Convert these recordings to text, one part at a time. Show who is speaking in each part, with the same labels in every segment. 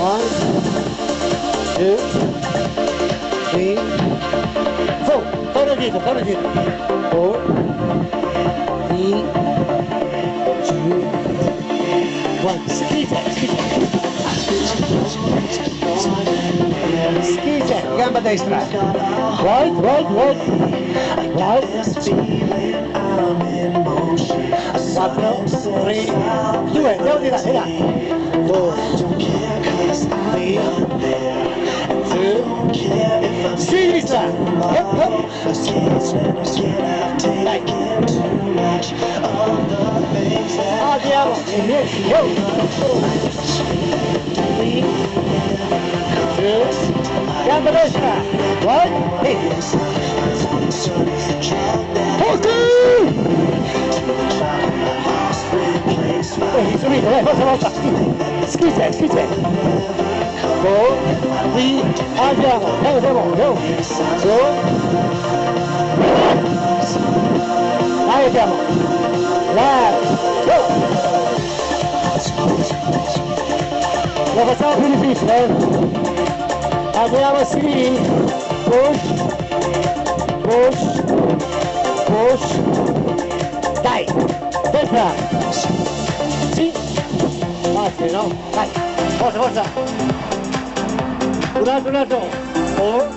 Speaker 1: One, two, three, four. Torna dietro. 4, 3, 2, 1. Schizza, gamba destra. Right. 4, 3, 2, andiamo di là. 2, 3, 2, sinistra. Dai. Andiamo. 3, 2, gamba destra. Right. Subito, forza. Schizza. 4, 3, andiamo. Go. Dai, andiamo. Left. Go. Lo facciamo più difficile, Andiamo sì. Push. Dai. Destra. Sì. Basta, no? Dai. Forza. Un altro. 4,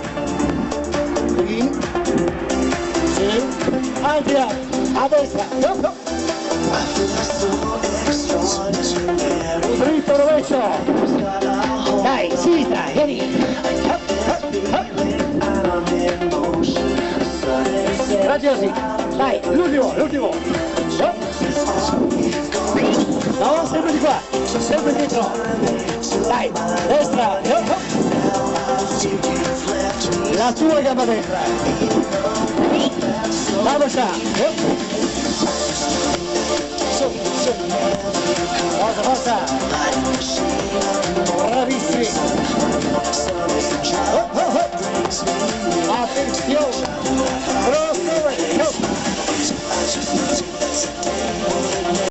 Speaker 1: 3, 2, andiamo. A destra. Go. Dritto, rovescio. Dai, sinistra, vieni. Radiosi. Dai, l'ultimo. No, sempre di qua. Sempre dietro. Dai, destra. La tua gamba destra. Vamos a. Forza. Bravissimi.